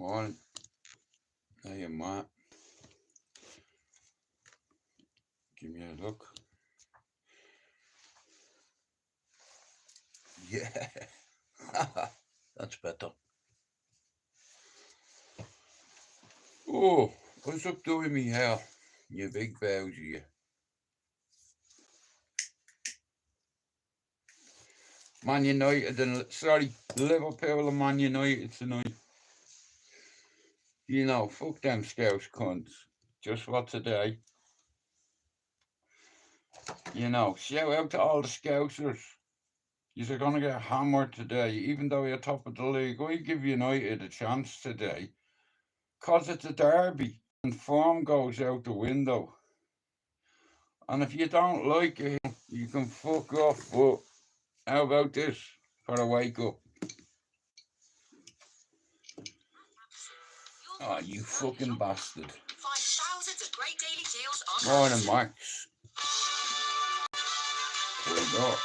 morning. Hey, Matt. Give me a look. Yeah. That's better. Oh, what's up doing me hair? You big bowser, you. Man United and Liverpool and Man United tonight. You know, fuck them Scouse cunts. Just for today. You know, shout out to all the Scousers. You're gonna get hammered today, even though you're top of the league. I give United a chance today, 'cause it's a derby and form goes out the window. And if you don't like it, you can fuck off. But how about this for a wake up? Oh, you fucking bastard. Find thousands of great daily deals on Morning, Max. There we go.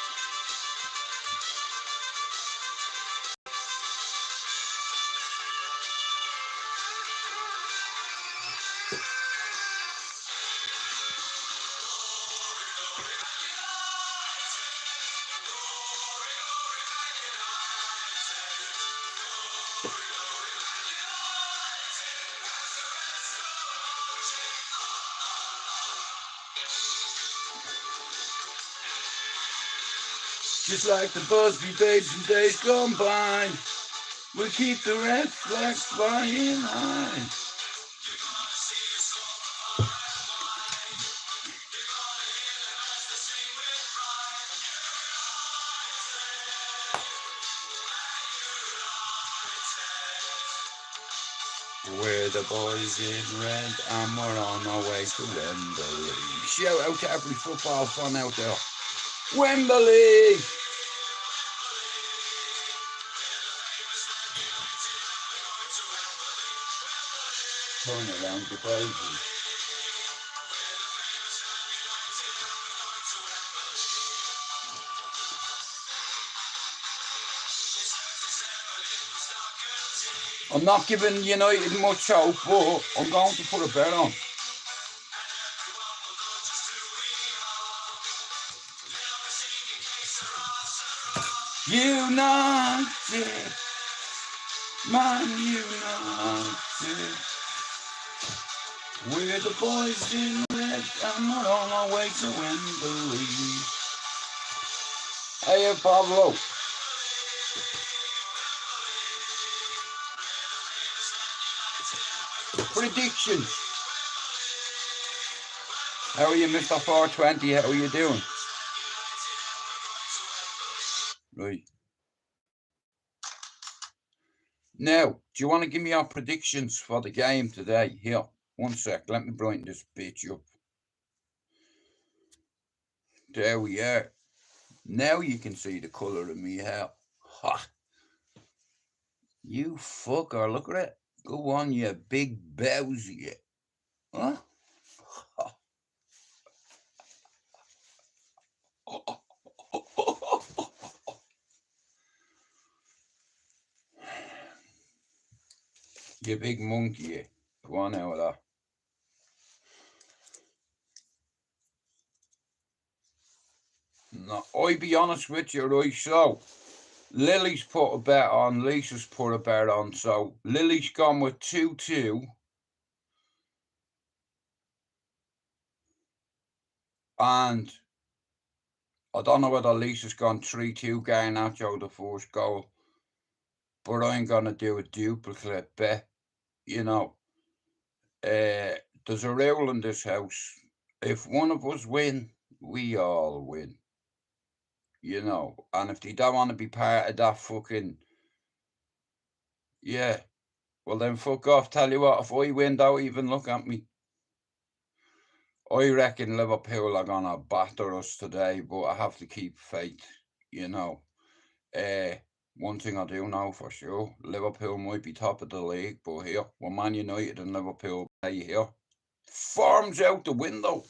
Just like the Busby babes in days gone by, we keep the red flags flying high. We're the boys in red and we're on our way to Wembley. Shout out to every football fan out there. Wembley! Turn around the baby. I'm not giving United much hope, but I'm going to put a bet on. United, Man United. We're the boys in red and we're on our way to Wembley. Hey, Pablo. Predictions. How are you, Mr. 420? How are you doing? Right. Now, do you want to give me your predictions for the game today? Here, one sec. Let me brighten this bitch up. There we are. Now you can see the colour of me hair. Ha! You fucker, look at it. Go on, you big bowsy. Huh? You big monkey. Go on out of that. No, I be honest with you, right? So, Lily's put a bet on, Lisa's put a bet on. So, Lily's gone with 2-2. And I don't know whether Lisa's gone 3-2, getting Nacho the first goal. But I'm going to do a duplicate bet. You know, there's a rule in this house. If one of us win, we all win. You know, and if they don't want to be part of that fucking, yeah, well then fuck off. Tell you what, if I win, don't even look at me. I reckon Liverpool are gonna batter us today, but I have to keep faith, you know. One thing I do know for sure, Liverpool might be top of the league, but here, when Man United and Liverpool play here, form's out the window.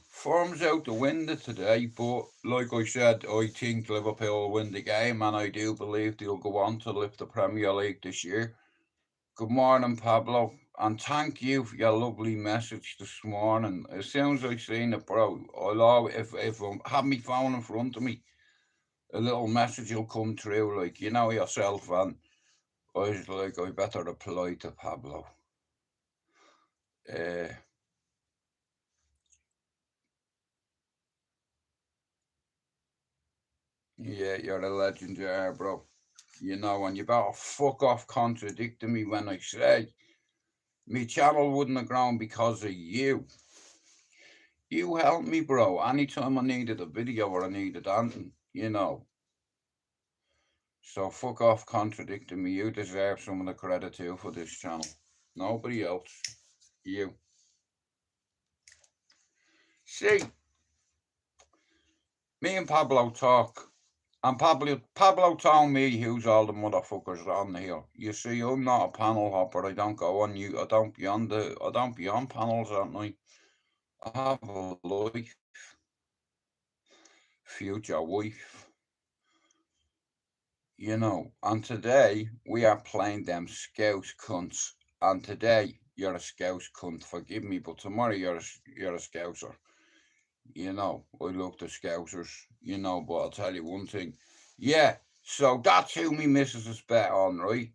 Form's out the window today, but like I said, I think Liverpool will win the game, and I do believe they'll go on to lift the Premier League this year. Good morning, Pablo. And thank you for your lovely message this morning. As soon as I seen it, bro, I'll always, if I have my phone in front of me, a little message will come through, like, you know yourself, and I was like, I better reply to Pablo. Yeah, you're a legend, you are, bro. You know, and you better fuck off contradicting me when I say me channel wouldn't have grown because of you. You helped me, bro. Anytime I needed a video or I needed anything, you know. So fuck off contradicting me. You deserve some of the credit too for this channel. Nobody else. You. See, me and Pablo talk. And Pablo told me who's all the motherfuckers on here. You see, I'm not a panel hopper. I don't go on you. I don't be on panels at night. I have a life. Future wife. You know, and today we are playing them Scouse cunts. And today you're a Scouse cunt. Forgive me, but tomorrow you're a Scouser. You know, I love the Scousers. You know, but I'll tell you one thing. Yeah, so that's who me missus is bet on, right?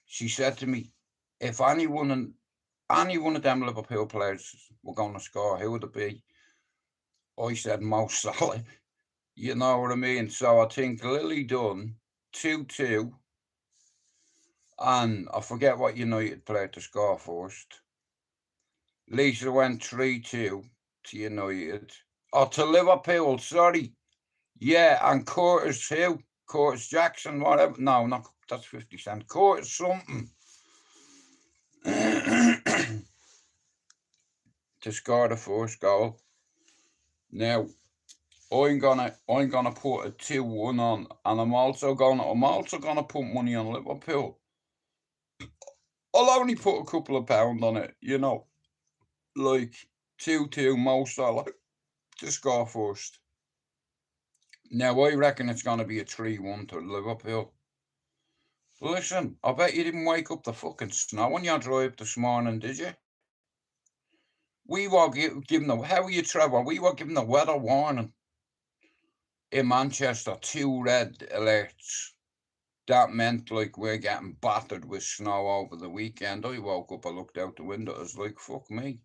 She said to me, if any one of them Liverpool players were going to score, who would it be? I said Mo Salah. You know what I mean? So I think Lily Dunn, 2-2, and I forget what United played to score first. Lisa went 3-2 to United. Or to Liverpool, sorry. Yeah, and Curtis who? Curtis Jackson, whatever. No, not that's 50 Cent. Curtis something. To score the first goal. Now, I'm gonna put a 2-1 on, and I'm also gonna put money on Liverpool. I'll only put a couple of pounds on it, you know, like 2-2 Mo Salah to score first. Now I reckon it's gonna be a 3-1 to Liverpool. Listen, I bet you didn't wake up the fucking snow on your drive this morning, did you? We were given how are you, Trevor? We were given a weather warning in Manchester, 2 red alerts. That meant like we're getting battered with snow over the weekend. I woke up, I looked out the window, I was like, fuck me.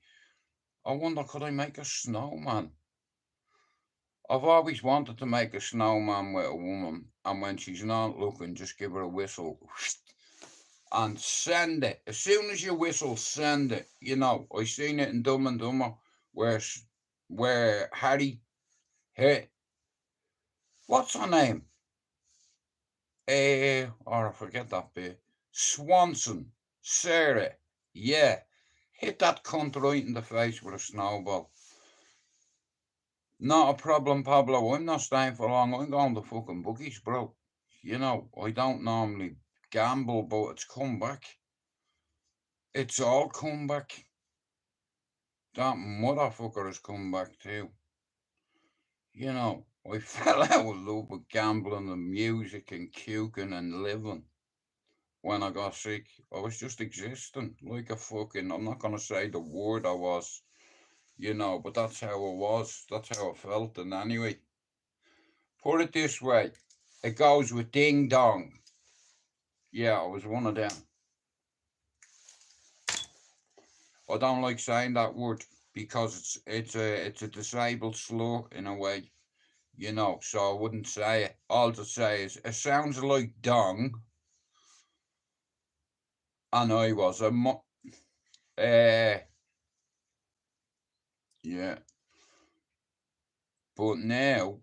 I wonder, could I make a snowman? I've always wanted to make a snowman with a woman, and when she's not looking, just give her a whistle and send it. As soon as you whistle, send it. You know, I seen it in Dumb and Dumber where Harry, hey, what's her name? Or I forget that bit. Swanson, Sarah, yeah, hit that cunt right in the face with a snowball. Not a problem, Pablo. I'm not staying for long. I'm going to fucking bookies, bro. You know, I don't normally gamble, but it's come back. It's all come back. That motherfucker has come back too. You know, I fell out of love with gambling and music and puking and living. When I got sick, I was just existing like a fucking, I'm not going to say the word I was, you know, but that's how it was. That's how I felt. And anyway, put it this way, it goes with ding dong. Yeah, I was one of them. I don't like saying that word because it's a disabled slur in a way, you know, so I wouldn't say it. All to say is, it sounds like dong. And I was yeah. But now,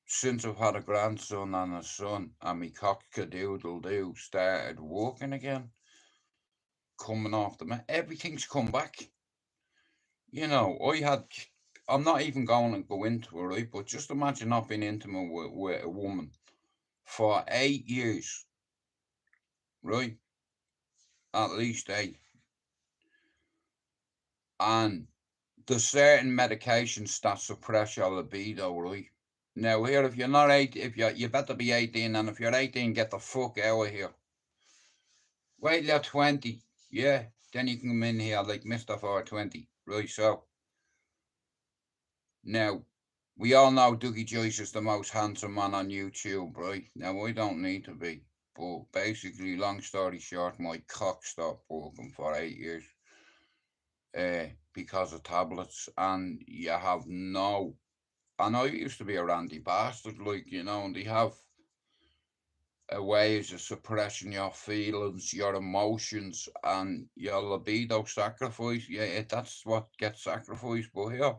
since I've had a grandson and a son, and me cock-a-doodle-doo started working again, coming off everything's come back. You know, I'm not even going to go into it, right? But just imagine not being intimate with a woman for 8 years, right? At least 8. And there's certain medications that suppress your libido, right? Now here, if you're not 8, you better be 18, and if you're 18, get the fuck out of here. Wait till you're 20. Yeah, then you can come in here like Mr. 420. Right, so. Now, we all know Dougie Joyce is the most handsome man on YouTube, right? Now, I don't need to be. But basically, long story short, my cock stopped working for 8 years. Because of tablets, and you have no. And I used to be a randy bastard, like, and they have ways of suppressing your feelings, your emotions, and your libido sacrifice. Yeah, that's what gets sacrificed. But here,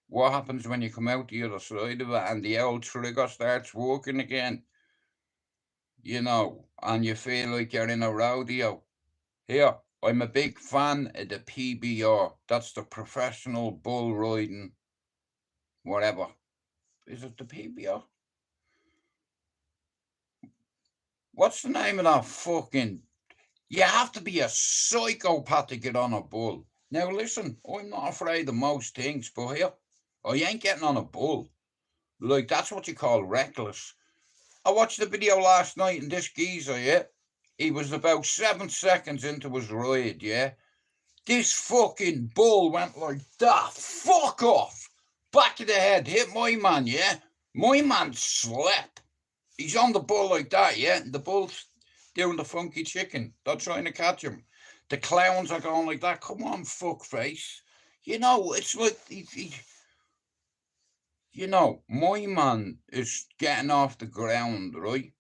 what happens when you come out the other side of it and the old trigger starts working again? And you feel like you're in a rodeo. Here, I'm a big fan of the PBR. That's the professional bull riding, whatever. Is it the PBR? What's the name of that fucking... You have to be a psychopath to get on a bull. Now listen, I'm not afraid of most things, but here, I ain't getting on a bull. Like, that's what you call reckless. I watched the video last night, and this geezer, yeah, he was about 7 seconds into his ride, yeah. This fucking bull went like that. Fuck off. Back of the head, hit my man, yeah. My man slept. He's on the bull like that, yeah. The bull's doing the funky chicken. They're trying to catch him. The clowns are going like that. Come on, fuckface. It's like my man is getting off the ground, right?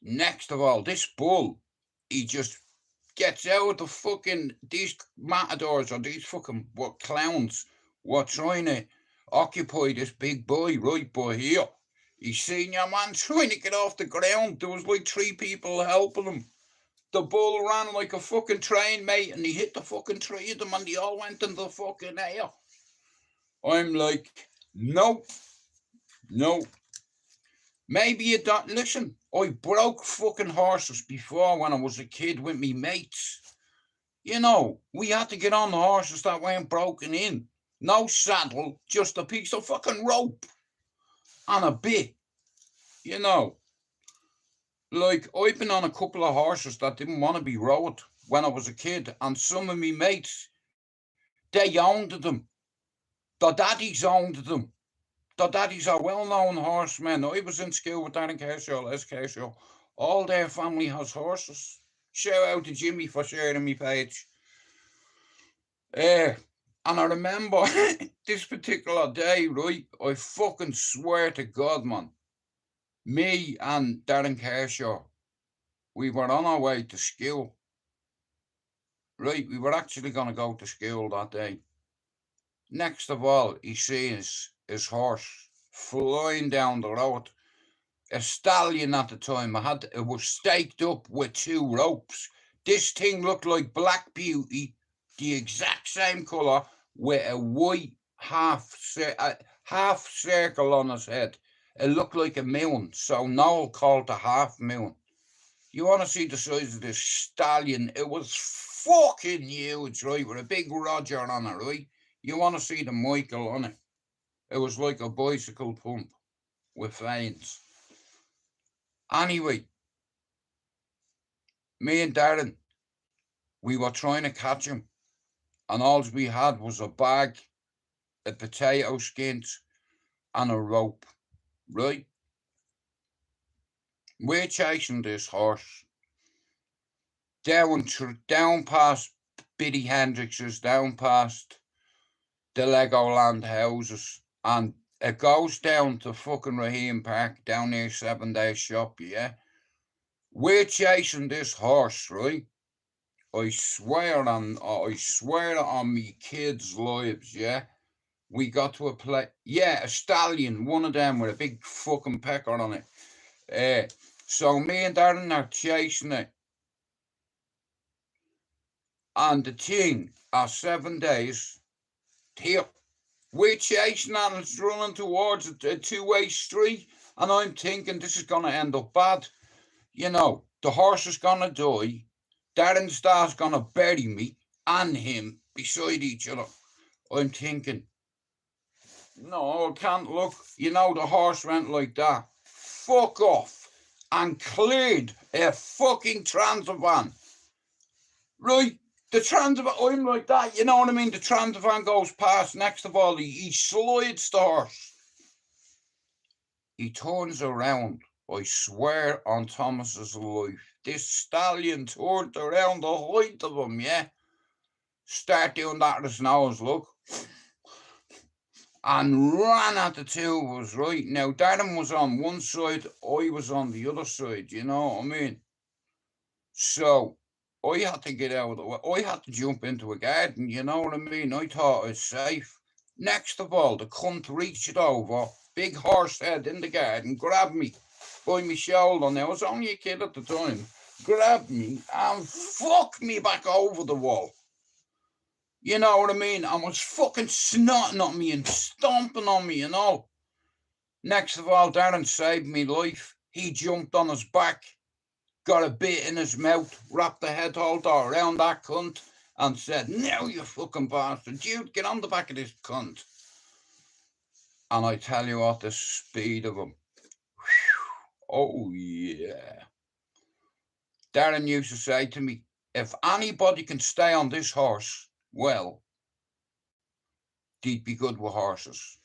Next of all, this bull, he just gets out of the fucking, these matadors or these fucking clowns were trying to occupy this big boy right by here. He's seen your man trying to get off the ground. There was like 3 people helping him. The bull ran like a fucking train, mate, and he hit the fucking 3 of them and they all went into the fucking air. I'm like, no. Maybe you don't. Listen, I broke fucking horses before when I was a kid with me mates. We had to get on the horses that weren't broken in. No saddle, just a piece of fucking rope and a bit. Like, I've been on a couple of horses that didn't want to be rode when I was a kid, and some of me mates, they owned them. Their daddies owned them. Their daddies are well-known horsemen. I was in school with Darren Kershaw, Les Kershaw. All their family has horses. Shout out to Jimmy for sharing my page. And I remember this particular day, right? I fucking swear to God, man. Me and Darren Kershaw, we were on our way to school. Right, we were actually going to go to school that day. Next of all, he sees his horse flying down the road. A stallion at the time. It was staked up with 2 ropes. This thing looked like Black Beauty, the exact same colour, with a white half circle on his head. It looked like a moon, so Noel called it a half moon. You want to see the size of this stallion? It was fucking huge, right? With a big Roger on it, right? You want to see the Michael on it? It was like a bicycle pump with veins. Anyway, me and Darren, we were trying to catch him, and all we had was a bag of potato skins and a rope, right? We're chasing this horse down past Biddy Hendrix's, down past the Legoland houses, and it goes down to fucking Raheem Park, down near 7 Days Shop, yeah? We're chasing this horse, right? I swear on me kids' lives, yeah? We got to a place, yeah, a stallion, one of them with a big fucking pecker on it. So me and Darren are chasing it. And the thing, are 7 days, here, we're chasing and it's running towards a 2-way street, and I'm thinking this is going to end up bad. The horse is going to die. Darren Starr's going to bury me and him beside each other. I'm thinking, no, I can't look. The horse went like that. Fuck off. And cleared a fucking transit van. Right, the Transavan, I'm like that, you know what I mean? The Transavan goes past, next of all, he slides the horse. He turns around, I swear on Thomas's life. This stallion turned around the height of him, yeah? Start doing that with his nose, look. And ran at the two of us, right? Now, Darren was on one side, I was on the other side, you know what I mean? So, I had to get out of the way. I had to jump into a garden, you know what I mean? I thought I was safe. Next of all, the cunt reached over, big horse head in the garden, grabbed me by my shoulder. Now, I was only a kid at the time. Grabbed me and fucked me back over the wall. You know what I mean? And was fucking snotting on me and stomping on me and all. Next of all, Darren saved me life. He jumped on his back, got a bit in his mouth, wrapped the head holder around that cunt and said, "Now, you fucking bastard, dude, get on the back of this cunt." And I tell you what, the speed of him. Oh, yeah. Darren used to say to me, if anybody can stay on this horse, well, they'd be good with horses.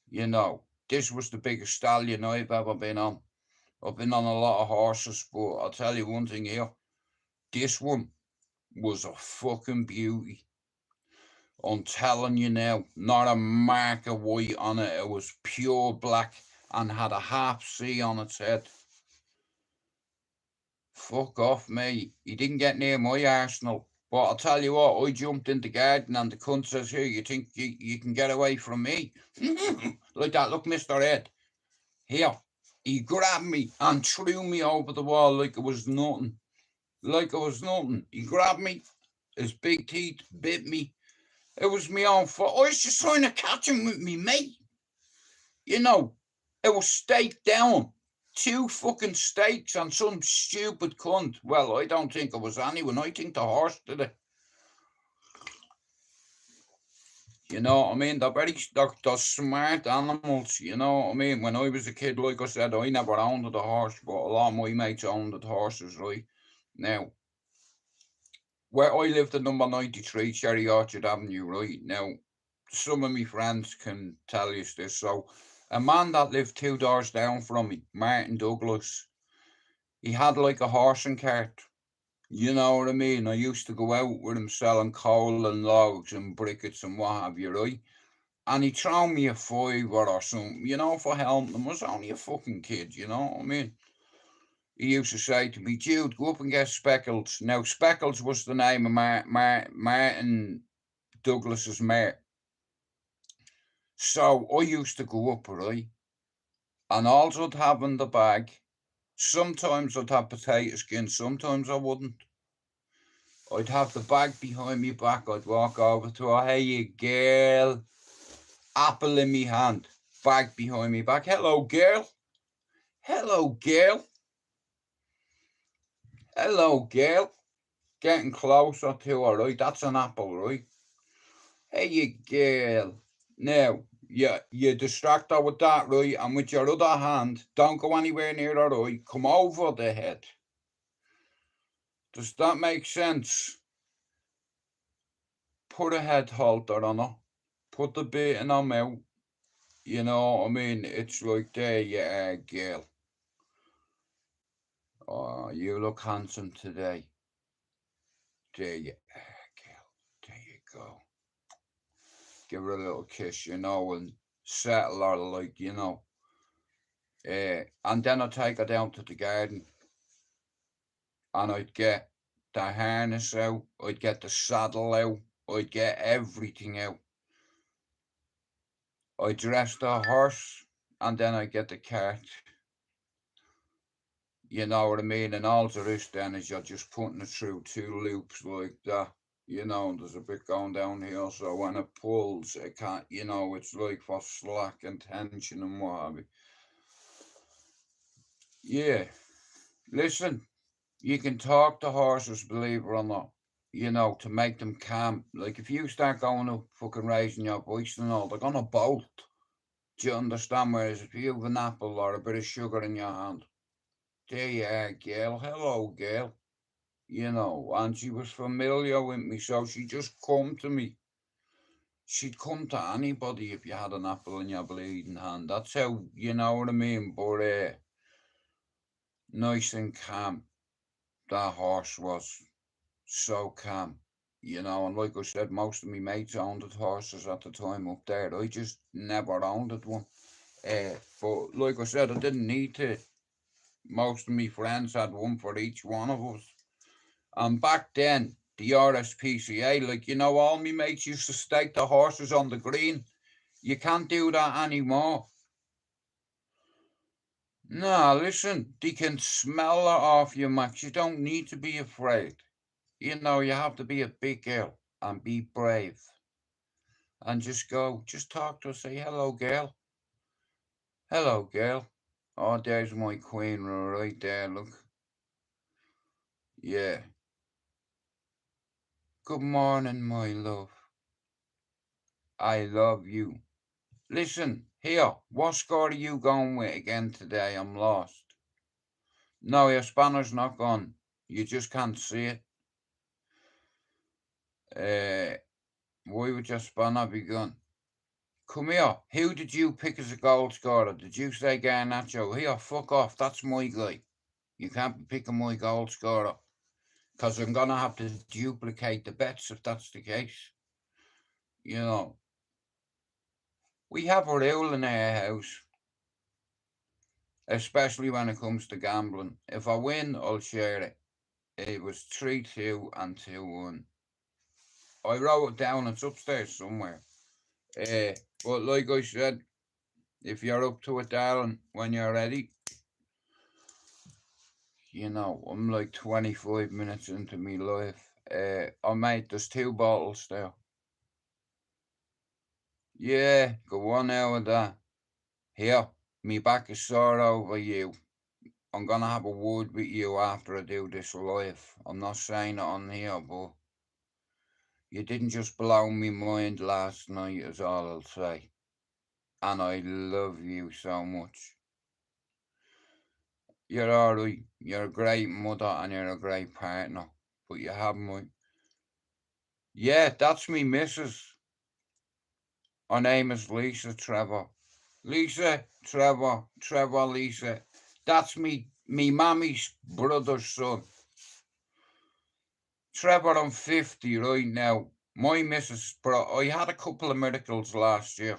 You know, this was the biggest stallion I've ever been on. I've been on a lot of horses, but I'll tell you one thing here. This one was a fucking beauty. I'm telling you now, not a mark of white on it. It was pure black and had a half C on its head. Fuck off, mate. He didn't get near my arsenal. But I'll tell you what, I jumped in the garden and the cunt says, "Here, you think you can get away from me?" Like that, look, Mr. Ed. Here. He grabbed me and threw me over the wall like it was nothing. Like it was nothing. He grabbed me, his big teeth bit me. It was my own fault. I was just trying to catch him with me, mate. You know, it was staked down. 2 fucking stakes on some stupid cunt. Well, I don't think it was anyone. I think the horse did it. You know what I mean? They're smart animals, you know what I mean? When I was a kid, like I said, I never owned a horse, but a lot of my mates owned horses, right? Now, where I lived at number 93 Cherry Orchard Avenue, right? Now, some of my friends can tell you this. So, a man that lived 2 doors down from me, Martin Douglas, he had like a horse and cart. You know what I mean? I used to go out with him selling coal and logs and briquettes and what have you, right? And he throw me a fiver or something, you know, for helping him. I was only a fucking kid, you know what I mean? He used to say to me, "Jude, go up and get Speckles." Now, Speckles was the name of Martin Douglas's mare. So I used to go up, right? And all I'd have in the bag, sometimes I'd have potato skin, sometimes I wouldn't. I'd have the bag behind me back, I'd walk over to her, "Hey, you girl," apple in me hand, bag behind me back, "Hello, girl. Hello, girl. Hello, girl." Getting closer to her, right? That's an apple, right? "Hey, you girl." Now, you distract her with that, right? And with your other hand, don't go anywhere near her, right? Come over the head. Does that make sense? Put a head halter on her. Put the bit in her mouth. You know what I mean? It's like, "There you are, girl. Oh, you look handsome today. There you are, girl. There you go." Give her a little kiss, you know, and settle her, like, you know. And then I'd take her down to the garden and I'd get the harness out, I'd get the saddle out, I'd get everything out. I'd dress the horse and then I'd get the cart. You know what I mean? And all there is then is you're just putting it through 2 loops like that. You know, there's a bit going down here, so when it pulls, it can't, you know, it's like for slack and tension and what have you. Yeah, listen, you can talk to horses, believe it or not, you know, to make them calm. Like, if you start going up fucking raising your voice and all, they're gonna bolt. Do you understand? Whereas if you have an apple or a bit of sugar in your hand, "There you are, girl. Hello, girl." you know, and she was familiar with me, so she just come to me. She'd come to anybody if you had an apple in your bleeding hand. That's how, you know what I mean? But nice and calm. That horse was so calm, you know, and like I said, most of my mates owned horses at the time up there. I just never owned one. But like I said, I didn't need to. Most of my friends had one for each one of us. And back then, the RSPCA, like, you know, all my mates used to stake the horses on the green. You can't do that anymore. Nah, listen, they can smell it off you, Max. You don't need to be afraid. You know, you have to be a big girl and be brave. And just talk to her, say, hello, girl. Hello, girl. Oh, there's my queen right there, look. Yeah. Good morning, my love. I love you. Listen, here, what score are you going with again today? I'm lost. No, your spanner's not gone. You just can't see it. Why would your spanner be gone? Come here. Who did you pick as a goal scorer? Did you say Garnacho? Here, fuck off. That's my guy. You can't be picking my goal scorer. Because I'm going to have to duplicate the bets if that's the case. You know. We have a rule in our house. Especially when it comes to gambling. If I win, I'll share it. It was 3-2 and 2-1. I wrote it down. It's upstairs somewhere. But like I said, if you're up to it, darling, when you're ready, you know, I'm like 25 minutes into my life. Oh, mate, there's 2 bottles there. Yeah, go on now with that. Here, me back is sore over you. I'm gonna have a word with you after I do this live. I'm not saying it on here, but you didn't just blow me mind last night, is all I'll say. And I love you so much. You're alright. You're a great mother and you're a great partner. But you have my... Yeah, that's me missus. Her name is Lisa Trevor. Lisa Trevor. Trevor Lisa. That's me mammy's brother's son. Trevor, I'm 50 right now. My missus, I had a couple of miracles last year.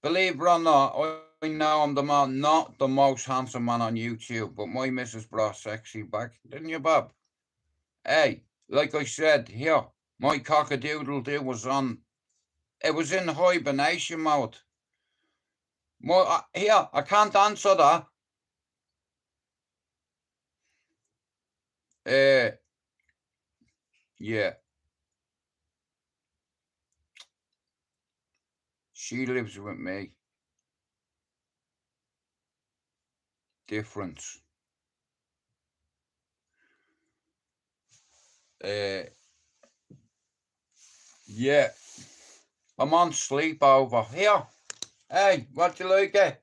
Believe it or not, I know I'm not the most handsome man on YouTube, but my missus brought sexy back. Didn't you, Bob? Hey, like I said, here, my cock-a-doodle-doo was on. It was in hibernation mode. Here, I can't answer that. Yeah. She lives with me. Difference. Yeah. I'm on sleepover. Here. Hey, what you like it?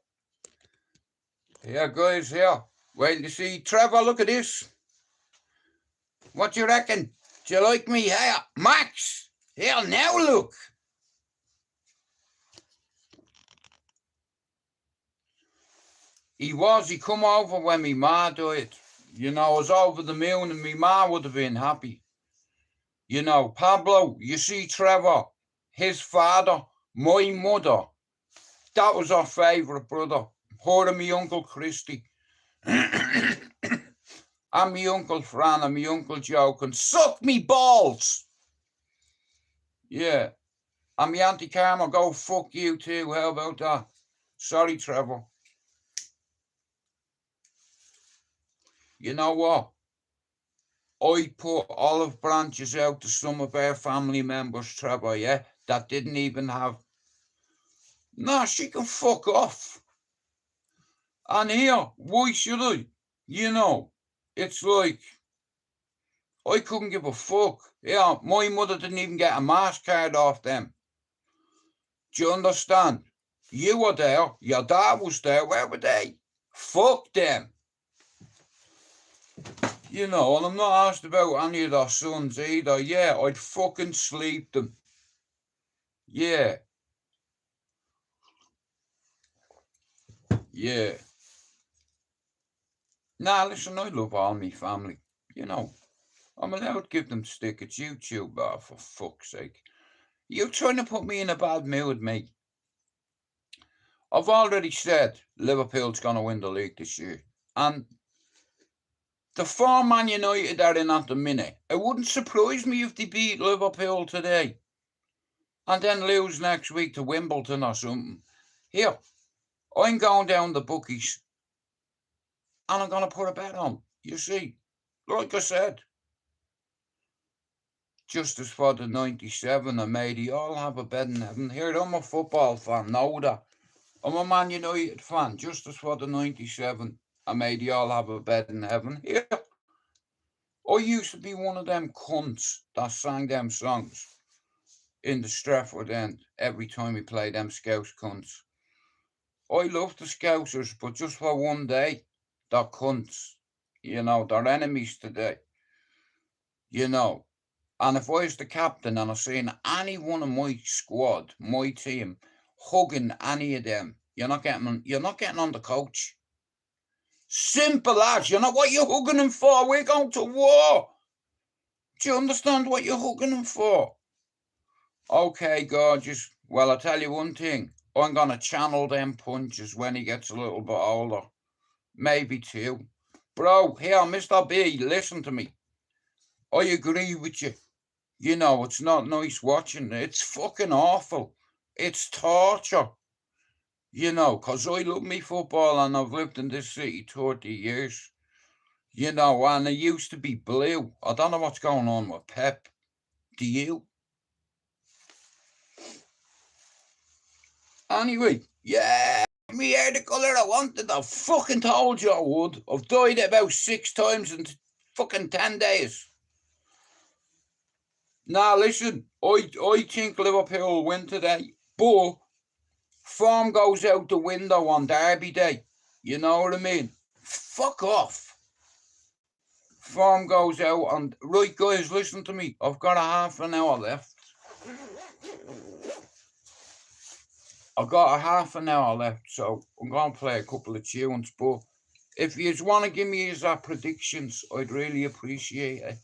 Here, guys, here. Wait till you see. Trevor, look at this. What you reckon? Do you like me? Here, Max. Here, now look. He come over when me ma died. You know, I was over the moon and me ma would have been happy. You know, Pablo, you see Trevor, his father, my mother, that was our favourite brother. Her and me Uncle Christy. And me Uncle Fran and me Uncle Joe can suck me balls. Yeah. And me Auntie Karma, go fuck you too. How about that? Sorry, Trevor. You know what? I put olive branches out to some of our family members, Trevor, yeah, that didn't even have... Nah, she can fuck off. And here, why should I? You know, it's like, I couldn't give a fuck. Yeah, my mother didn't even get a MasterCard off them. Do you understand? You were there, your dad was there, where were they? Fuck them. You know, and I'm not asked about any of their sons either. Yeah, I'd fucking sleep them. Yeah. Yeah. Nah, listen, I love all my family. You know, I'm allowed to give them stick. It's YouTube, for fuck's sake. You're trying to put me in a bad mood, mate. I've already said Liverpool's going to win the league this year. And the form Man United are in at the minute, it wouldn't surprise me if they beat Liverpool today and then lose next week to Wimbledon or something. Here, I'm going down the bookies and I'm going to put a bet on. You see, like I said, justice for the 97, and may they all have a bed in heaven. Here, I'm a football fan, know that. I'm a Man United fan, justice for the 97, and may they all have a bed in heaven. Here, I used to be one of them cunts that sang them songs in the Stratford end every time we played them Scouse cunts. I love the Scousers, but just for one day, they're cunts. You know, they're enemies today. You know, and if I was the captain and I seen any one of my squad, my team, hugging any of them, you're not getting on the coach. Simple as, you know what you're hugging them for? We're going to war. Do you understand what you're hugging them for? Okay, gorgeous. Well, I'll tell you one thing. I'm going to channel them punches when he gets a little bit older. Maybe two. Bro, here, Mr. B, listen to me. I agree with you. You know, it's not nice watching. It's fucking awful. It's torture. You know, 'cause I love me football and I've lived in this city 30 years. You know, and it used to be blue. I don't know what's going on with Pep. Do you? Anyway, yeah, me hair the colour I wanted. I fucking told you I would. I've dyed it about 6 times in fucking 10 days. Now listen, I think Liverpool will win today, but form goes out the window on Derby Day. You know what I mean? Fuck off. Form goes out on... Right, guys, listen to me. I've got a half an hour left. I've got a half an hour left, so I'm going to play a couple of tunes. But if you just want to give me your predictions, I'd really appreciate it.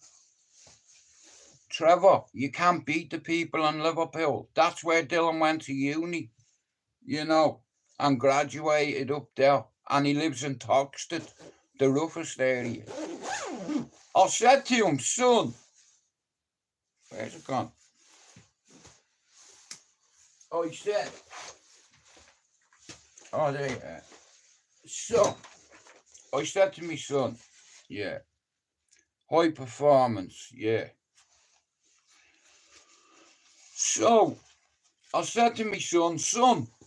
Trevor, you can't beat the people in Liverpool. That's where Dylan went to uni, you know, and graduated up there. And he lives in Toxteth, the roughest area. I said to him, son, where's it gone? I said, oh, there you are. Son, I said to me, son, yeah, high performance, yeah. So, I said to me son,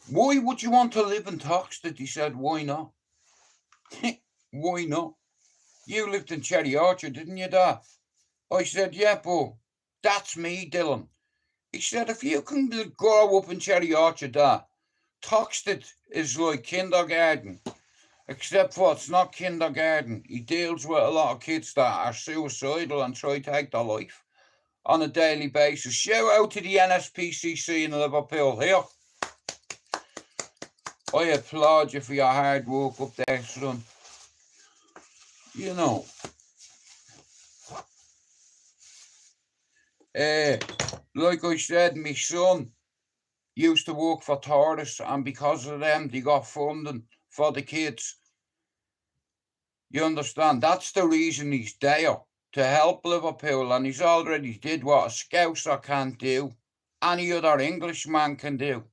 why would you want to live in Toxteth? He said, why not? Why not? You lived in Cherry Orchard, didn't you, Dad? I said, yeah, but that's me, Dylan. He said, if you can grow up in Cherry Orchard, Dad, Toxteth is like kindergarten, except for it's not kindergarten. He deals with a lot of kids that are suicidal and try to take their life on a daily basis. Shout out to the NSPCC in Liverpool here. I applaud you for your hard work up there, son. You know. Like I said, my son used to work for tourists, and because of them, they got funding for the kids. You understand? That's the reason he's there, to help Liverpool, and he's already did what a Scouser can't do, any other Englishman can do.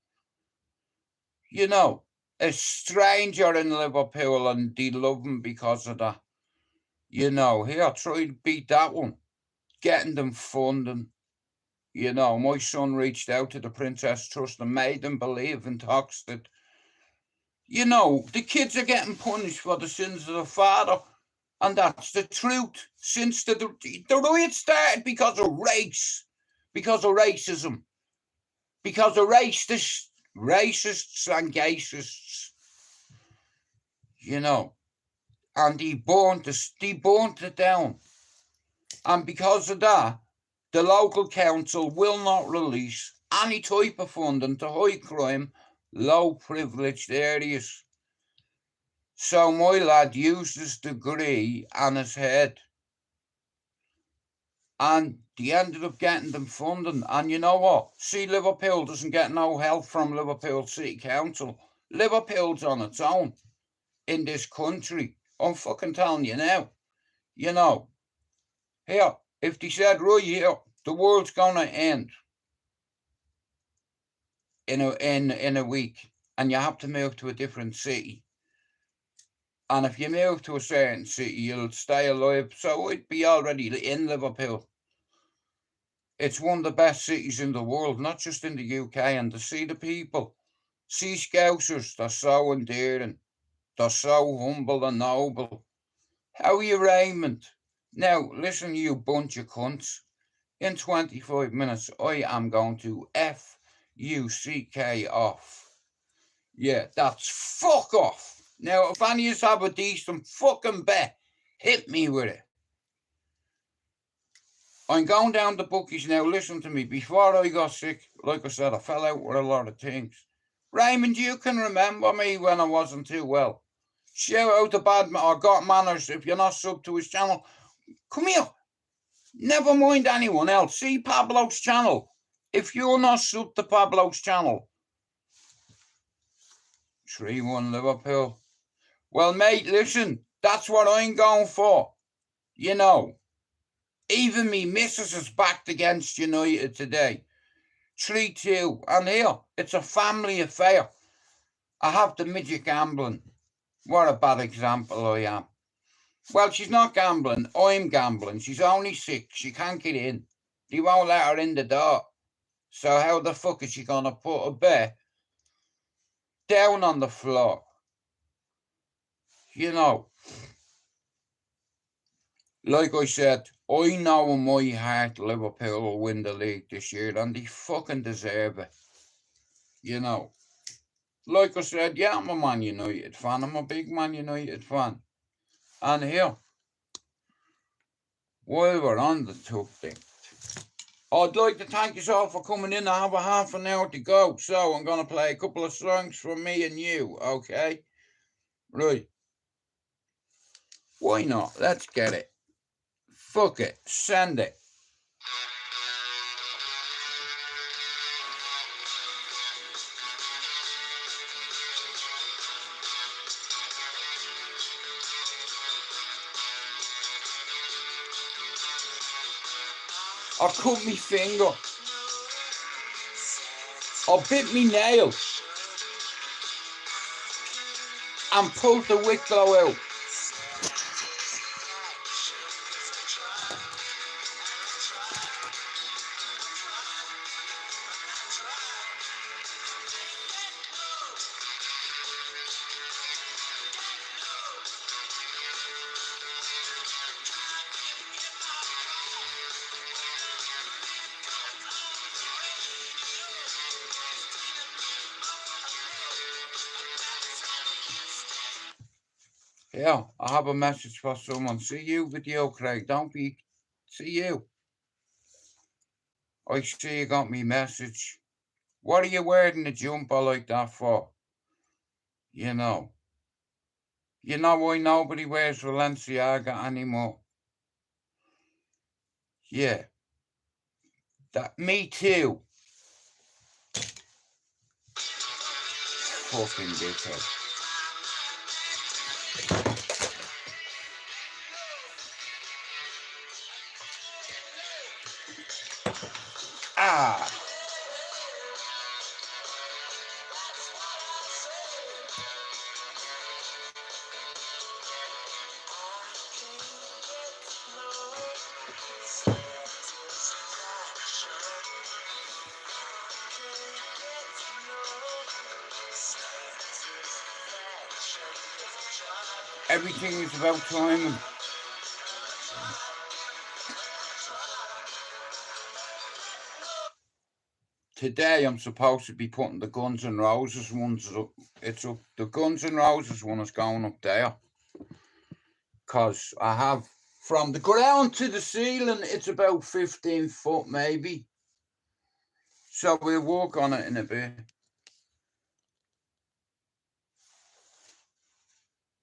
You know, a stranger in Liverpool, and they love him because of that. You know, here, try to beat that one. Getting them funding. You know, my son reached out to the Princess Trust and made them believe in Toxteth. You know, the kids are getting punished for the sins of the father. And that's the truth. Since the riot started because of race, because of racism, because of racists and gayists. You know, and they burnt it down. And because of that, the local council will not release any type of funding to high crime, low privileged areas. So my lad used his degree and his head, and they ended up getting them funding. And you know what? See, Liverpool doesn't get no help from Liverpool City Council. Liverpool's on its own in this country. I'm fucking telling you now. You know, here, if they said, right here, the world's gonna end in a week, and you have to move to a different city, and if you move to a certain city, you'll stay alive. So I'd be already in Liverpool. It's one of the best cities in the world, not just in the UK. And to see the people, see Scousers, they're so endearing, they're so humble and noble. How are you, Raymond? Now, listen, you bunch of cunts. In 25 minutes, I am going to F-U-C-K off. Yeah, that's fuck off. Now, if any of us have a decent fucking bet, hit me with it. I'm going down the bookies now. Listen to me. Before I got sick, like I said, I fell out with a lot of things. Raymond, you can remember me when I wasn't too well. Shout out to Bad or Got Manners if you're not sub to his channel. Come here. Never mind anyone else. See Pablo's channel. If you're not sub to Pablo's channel. 3-1 Liverpool. Well, mate, listen. That's what I'm going for. You know. Even me missus is backed against United today. 3-2. And here, it's a family affair. I have the midget gambling. What a bad example I am. Well, she's not gambling. I'm gambling. She's only 6. She can't get in. They won't let her in the door. So how the fuck is she going to put a bet down on the floor? You know, like I said, I know in my heart Liverpool will win the league this year, and they fucking deserve it. You know, like I said, yeah, I'm a Man United fan. I'm a big Man United fan. And here, while we're on the subject, I'd like to thank you all for coming in. I have a half an hour to go, so I'm going to play a couple of songs for me and you, okay? Right. Why not? Let's get it. Fuck it. Send it. I cut me finger. I bit me nail. And pulled the wicklow out. Yeah, I have a message for someone. See you, video, Craig. Don't be... See you. I see you got me message. What are you wearing a jumper like that for? You know. You know why nobody wears Balenciaga anymore? Yeah. That, me too. Fucking dickhead. Ah. Everything is about timing. Today I'm supposed to be putting the Guns N' Roses ones up. It's up. The Guns N' Roses one is going up there. because I have, from the ground to the ceiling, it's about 15 foot maybe. So we'll work on it in a bit.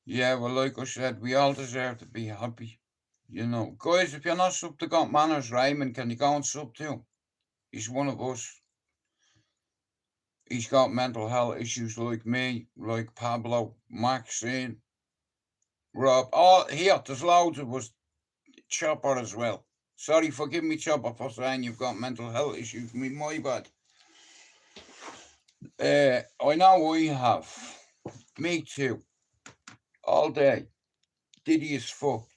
Yeah, well, like I said, we all deserve to be happy. You know, guys, if you're not sub to Got Manners, Raymond, can you go and sub to him? He's one of us. He's got mental health issues like me, like Pablo, Maxine, Rob. Oh, here, there's loads of us. Chopper as well. Sorry, forgive me, Chopper, for saying you've got mental health issues. My bad. I know I have. Me too. All day. Diddy is fucked.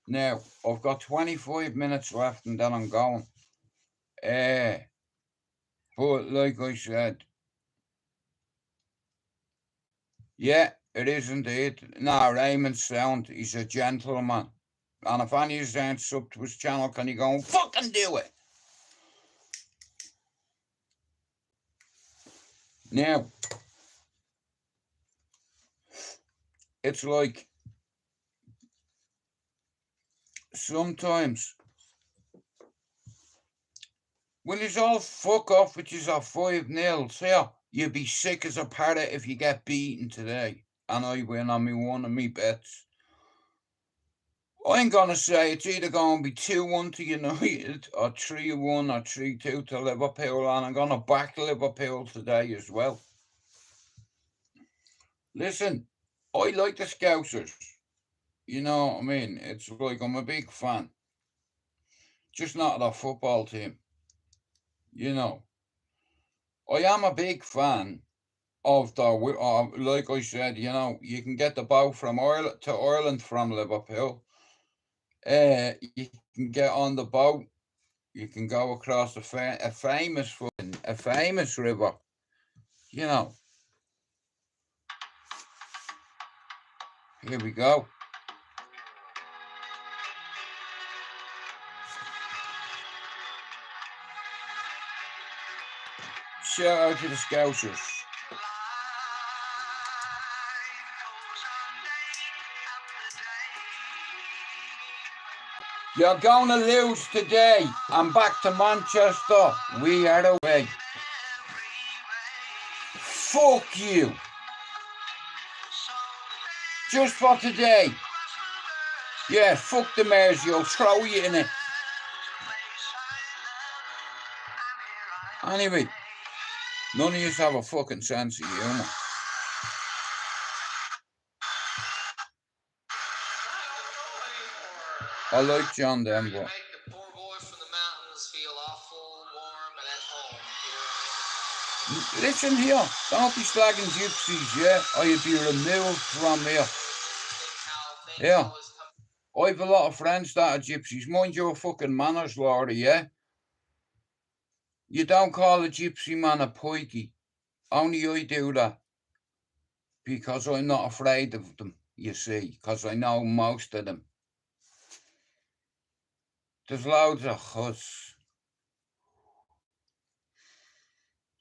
Now, I've got 25 minutes left and then I'm going. But like I said, yeah, it is indeed. No, Raymond's sound. He's a gentleman. And if any of you aren't sub to his channel, can you go and fucking do it? Now, it's like sometimes when it's all fuck off, which is our 5-0, here, you'd be sick as a parrot if you get beaten today. And I win on me one of me bets. I'm going to say it's either going to be 2-1 to United or 3-1 or 3-2 to Liverpool. And I'm going to back Liverpool today as well. Listen, I like the Scousers. You know what I mean? It's like I'm a big fan. Just not of the football team. You know. I am a big fan of the, like I said, you know, you can get the boat from Ireland to Ireland from Liverpool. You can get on the boat. You can go across a famous river. You know. Here we go. Shout out to the Scousers. You're going to lose today. I'm back to Manchester. We are away. Fuck you. Just for today. Yeah, fuck the mares. You'll throw you in it. Anyway, none of you have a fucking sense of humour. I like John Denver. Make the poor boy from the mountains feel awful warm and at home. Listen here, don't be slagging gypsies, yeah? Or you'll be removed from here. Yeah. I've a lot of friends that are gypsies. Mind your fucking manners, Laura, yeah? You don't call a gypsy man a pikey. Only I do that. Because I'm not afraid of them, you see. Because I know most of them. There's loads of huss.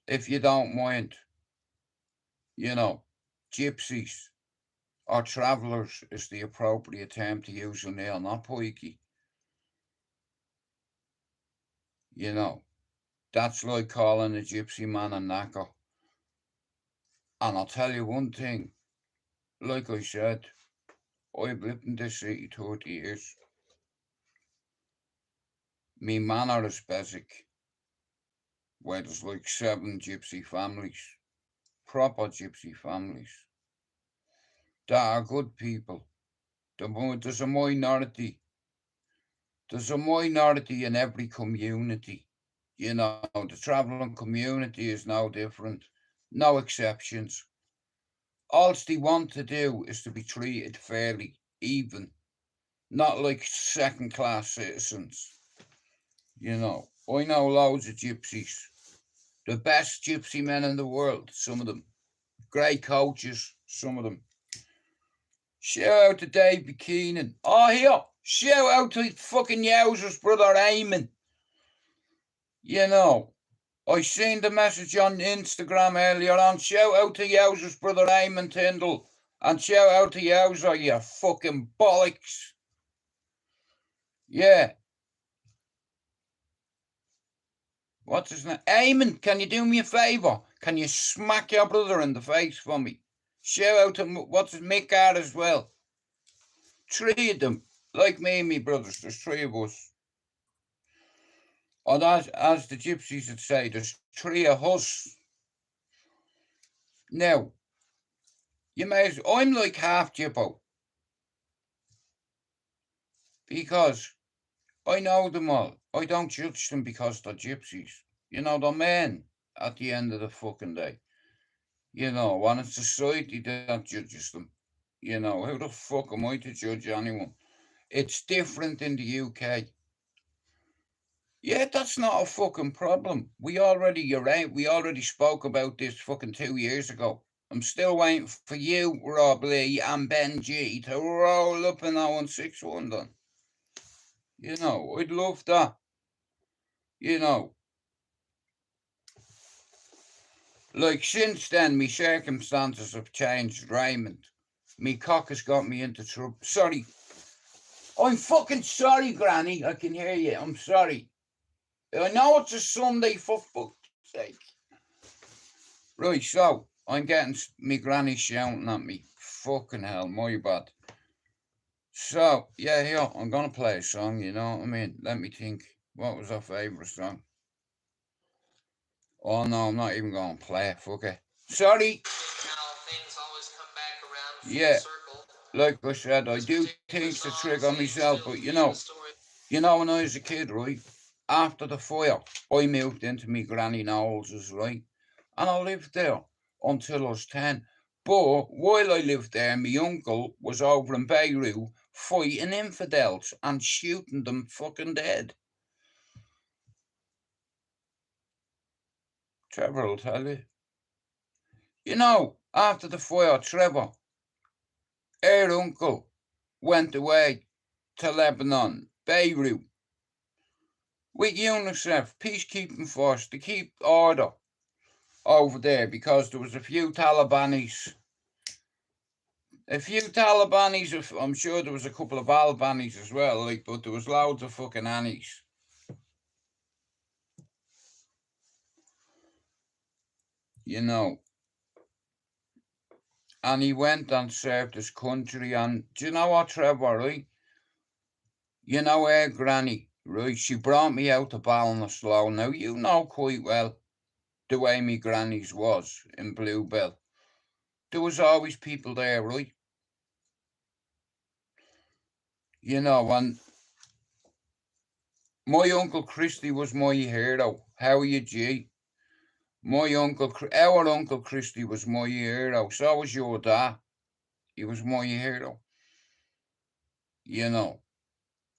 If you don't mind. You know, gypsies or travellers is the appropriate term to use on there, not pikey. You know, that's like calling a gypsy man a knacker. And I'll tell you one thing, like I said, I've lived in this city 30 years. Me manor is basic, where there's like 7 gypsy families, proper gypsy families, that are good people. There's a minority. There's a minority in every community. You know, the travelling community is no different. No exceptions. All they want to do is to be treated fairly, even. Not like second-class citizens. You know, I know loads of gypsies. The best gypsy men in the world, some of them. Great coaches, some of them. Shout out to Dave Keenan. Oh, here. Shout out to fucking Yowzer's brother Eamon. You know, I seen the message on Instagram earlier on. Shout out to Yowzer's brother Eamon Tyndall. And shout out to Yowza, you fucking bollocks. Yeah. What's his name? Eamon, can you do me a favour? Can you smack your brother in the face for me? Shout out to, what's his, Mick Gard as well. 3 of them. Like me and me brothers, there's 3 of us. Or as the gypsies would say, there's 3 of us. Now, you may as I'm like half Gyppo. Because I know them all. I don't judge them because they're gypsies. You know, they're men at the end of the fucking day. You know, and it's society that judges them. You know, who the fuck am I to judge anyone? It's different in the UK. Yeah, that's not a fucking problem. You're right, we already spoke about this fucking 2 years ago. I'm still waiting for you, Rob Lee, and Ben G to roll up an 0-6-1 then. You know, I'd love that. You know. Like, since then, me circumstances have changed, Raymond. Me cock has got me into trouble. Sorry. I'm fucking sorry, Granny. I can hear you. I'm sorry. I know it's a Sunday, for fuck's sake. Right, so, I'm getting me granny shouting at me. Fucking hell, my bad. So, yeah, I'm gonna play a song, you know what I mean? Let me think. What was our favourite song? Oh no, I'm not even gonna play it, fuck it. Sorry! Yeah, like I said, I do things to trigger myself, but you know when I was a kid, right? After the fire, I moved into me granny Knowles's, right? And I lived there until I was 10. But while I lived there, my uncle was over in Beirut fighting infidels and shooting them fucking dead. Trevor will tell you. You know, after the fire, Trevor, her uncle, went away to Lebanon, Beirut, with UNICEF, peacekeeping force, to keep order over there because there was a few Talibanis. I'm sure there was a couple of Albanis as well, like, but there was loads of fucking Annies. You know. And he went and served his country, and do you know what, Trevor, right? You know her granny, right? She brought me out to Ballinasloe. Now, you know quite well the way me granny's was in Bluebell. There was always people there, right? You know, and my Uncle Christy was my hero. How are you, G? Our Uncle Christy was my hero. So was your dad. He was my hero. You know,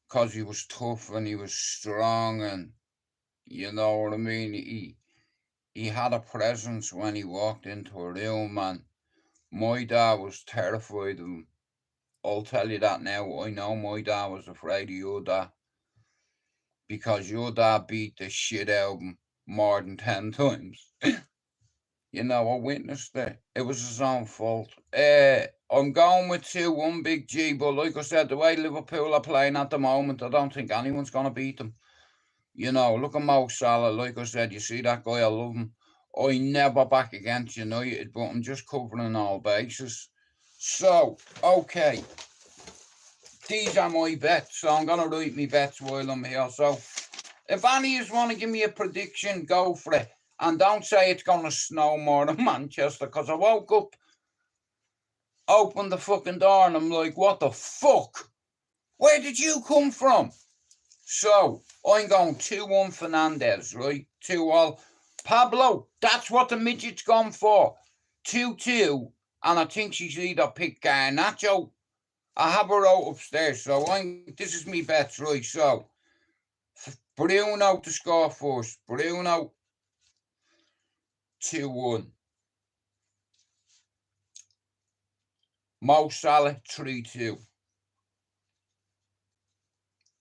because he was tough and he was strong, and you know what I mean? He had a presence when he walked into a room, and my dad was terrified of him. I'll tell you that now. I know my dad was afraid of your dad, because your dad beat the shit out of him more than 10 times. You know, I witnessed it. It was his own fault. I'm going with 2-1, Big G, but like I said, the way Liverpool are playing at the moment, I don't think anyone's going to beat them. You know, look at Mo Salah. Like I said, you see that guy, I love him. I never back against United, but I'm just covering all bases. So, okay. These are my bets, so I'm going to write my bets while I'm here. So, if any of you want to give me a prediction, go for it. And don't say it's going to snow more in Manchester, because I woke up, opened the fucking door, and I'm like, what the fuck? Where did you come from? So, I'm going 2-1 Fernandez, right? 2-all. Pablo, that's what the midget's gone for. 2-2, and I think she's either picked Garnacho. I have her out upstairs, so this is me bets, right? So, Bruno to score first. Bruno, 2-1. Mo Salah, 3-2.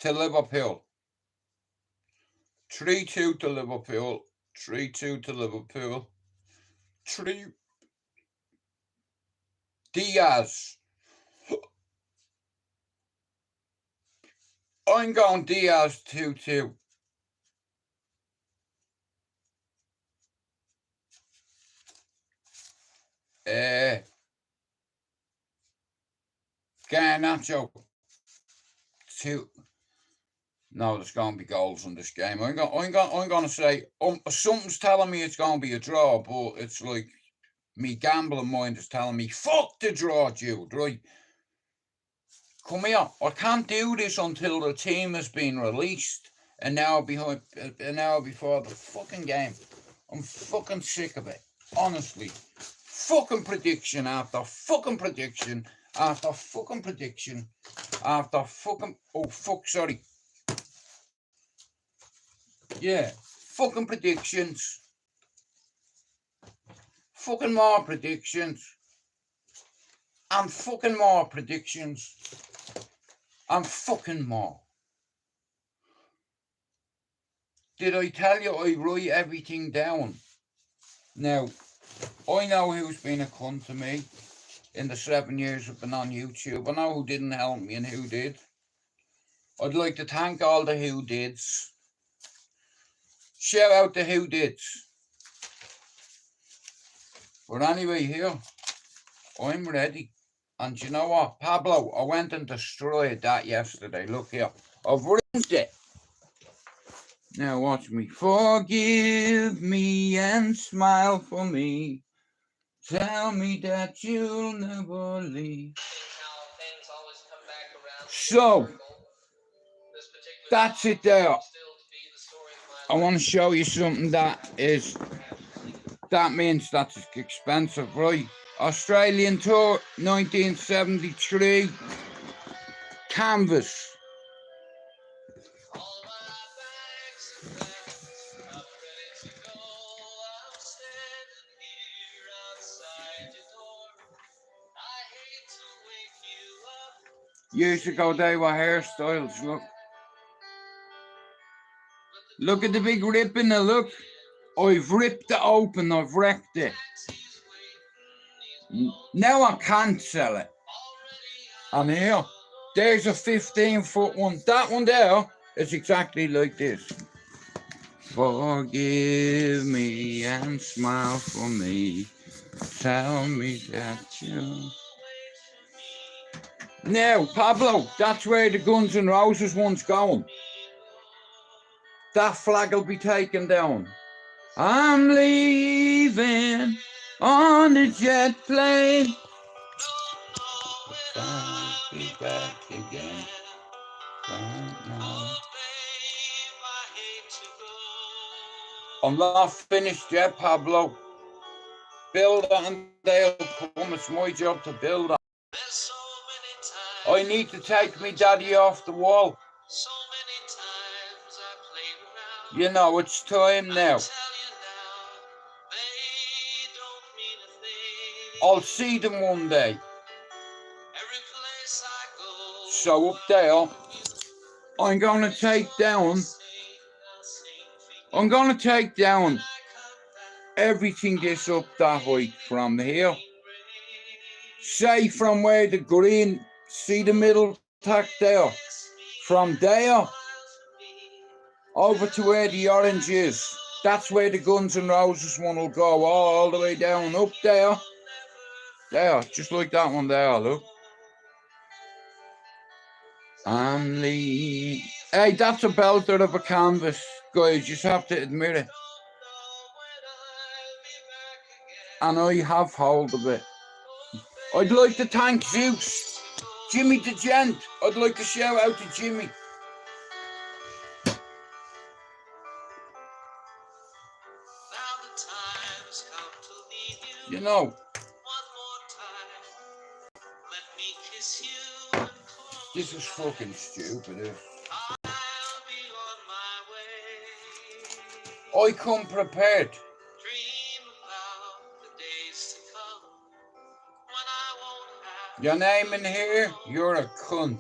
To Liverpool. 3-2 to Liverpool. 3-2 to Liverpool. 3. Diaz. I'm going Diaz 2-2. Garnacho 2. No, there's going to be goals in this game. I'm going to say something's telling me it's going to be a draw, but it's like me gambling mind is telling me fuck the draw, Jude. Right? Come here. I can't do this until the team has been released. An hour before the fucking game. I'm fucking sick of it. Honestly. Fucking prediction after fucking prediction after fucking prediction after fucking... Oh, fuck, sorry. Yeah. Fucking predictions. Fucking more predictions. And fucking more predictions. And fucking more. Did I tell you I write everything down? Now, I know who's been a cunt to me in the 7 years I've been on YouTube. I know who didn't help me and who did. I'd like to thank all the who dids. Shout out the who dids. But anyway, here, I'm ready. And you know what, Pablo, I went and destroyed that yesterday. Look here, I've rinsed it. Now watch me. Forgive me and smile for me. Tell me that you'll never leave. So, that's it there. I want to show you something that means that's expensive, right? Australian Tour, 1973. Canvas. Years ago they were hairstyles, look. Look at the big rip in it, look. I've ripped it open, I've wrecked it. Now I can't sell it. And here, there's a 15-foot one. That one there is exactly like this. Forgive me and smile for me. Tell me that you... Now, Pablo, that's where the Guns N' Roses one's going. That flag will be taken down. I'm leaving on the jet plane. I'll be back again. I'm not finished yet, Pablo. Build it and they'll come. It's my job to build it. I need to take me daddy off the wall. You know, it's time now. I'll see them one day. So up there, I'm going to take down everything this up that height from here. Say from where the green, see the middle tack there? From there over to where the orange is. That's where the Guns N' Roses one will go, all the way down up there. There, just like that one there, look. I'm leaving. Hey, that's a belter of a canvas, guys, you just have to admit it. And I have hold of it. I'd like to thank Zeus, Jimmy the Gent. I'd like to shout out to Jimmy. You know, this is fucking stupid. I come prepared. Your name in here, you're a cunt.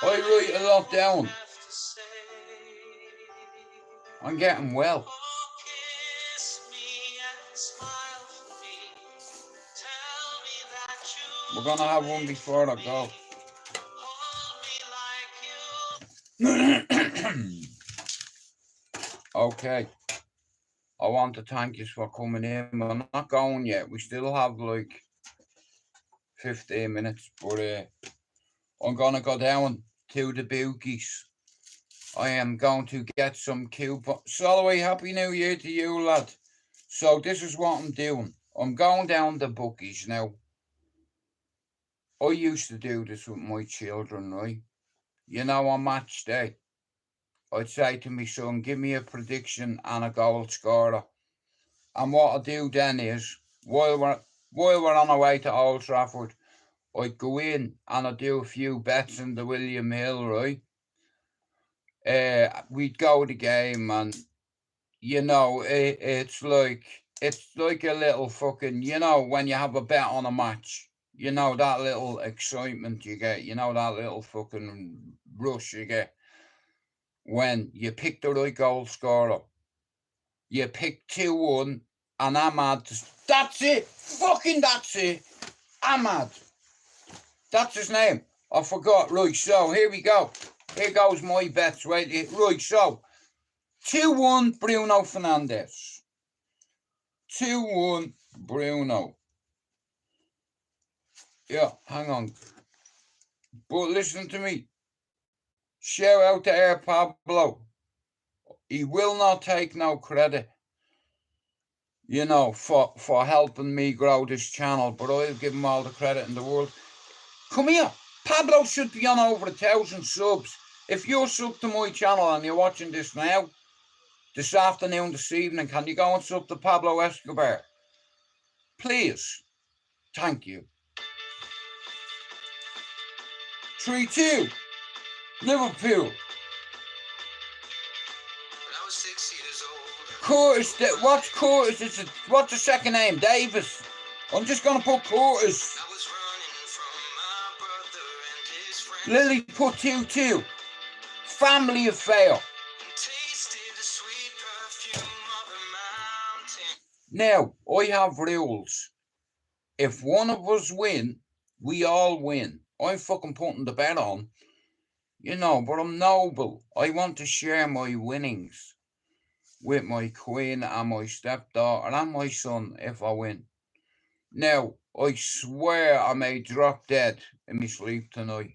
I write a lot down. I'm getting well. We're gonna have one before I go. Okay. I want to thank you for coming in. We're not going yet. We still have like 15 minutes, but I'm gonna go down to the bookies. I am going to get some coupons. Soloway, Happy New Year to you, lad. So this is what I'm doing. I'm going down the bookies now. I used to do this with my children, right? You know, on match day, I'd say to my son, give me a prediction and a goal scorer. And what I do then is, while we're on our way to Old Trafford, I'd go in and I'd do a few bets in the William Hill, right? We'd go the game, and you know, it's like a little fucking, you know, when you have a bet on a match, you know, that little excitement you get, you know, that little fucking rush you get when you pick the right goal scorer. You pick 2-1, and Ahmad, that's it, fucking that's it, Ahmad. That's his name. I forgot. Right, so here we go. Here goes my bets, right? Right, so 2-1 Bruno Fernandes. 2-1 Bruno. Yeah, hang on. But listen to me. Shout out to Air Pablo. He will not take no credit, you know, for helping me grow this channel, but I'll give him all the credit in the world. Come here. Pablo should be on over 1,000 subs. If you're sub to my channel and you're watching this now, this afternoon, this evening, can you go and sub to Pablo Escobar? Please. Thank you. 3-2. Liverpool. Curtis, what's Curtis? What's the second name? Davis. I'm just going to put Curtis. Lily put 2-2. Family affair. Now, I have rules. If one of us win, we all win. I'm fucking putting the bet on. You know, but I'm noble. I want to share my winnings with my queen and my stepdaughter and my son if I win. Now, I swear I may drop dead in my sleep tonight.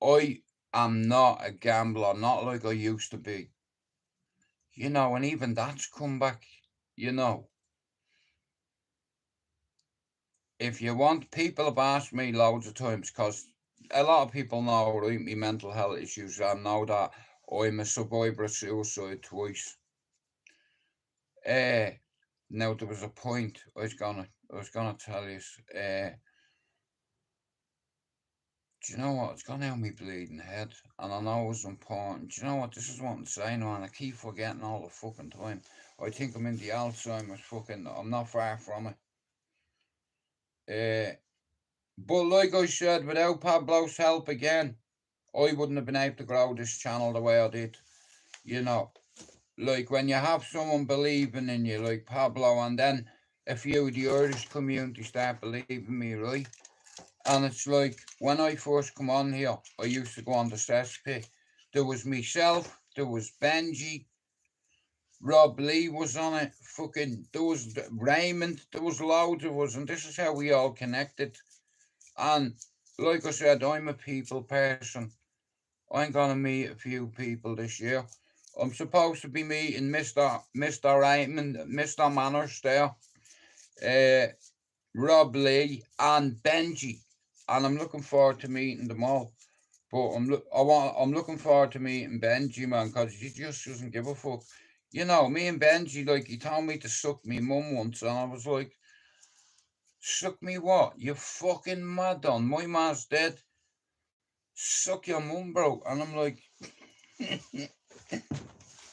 I am not a gambler, not like I used to be. You know, and even that's come back, you know. If you want, people have asked me loads of times, because a lot of people know, right, me mental health issues. I know that I'm a survivor of suicide twice. Now there was a point I was gonna tell you. Do you know what? It's gone out my bleeding head, and I know it's important. Do you know what? This is what I'm saying, man. I keep forgetting all the fucking time. I think I'm in the Alzheimer's fucking. I'm not far from it. But like I said, without Pablo's help again, I wouldn't have been able to grow this channel the way I did. You know, like when you have someone believing in you, like Pablo, and then a few of the Irish community start believing me, right? And it's like, when I first come on here, I used to go on the cesspit. There was myself, there was Benji, Rob Lee was on it, fucking, there was Raymond, there was loads of us, and this is how we all connected. And like I said, I'm a people person. I'm gonna meet a few people this year. I'm supposed to be meeting Mr. Raymond, Mr. Manners there, Rob Lee, and Benji. And I'm looking forward to meeting them all. But I'm looking forward to meeting Benji, man, because he just doesn't give a fuck. You know, me and Benji, like, he told me to suck me mum once, and I was like, suck me what? You fucking mad on. My man's dead. Suck your mum, bro. And I'm like,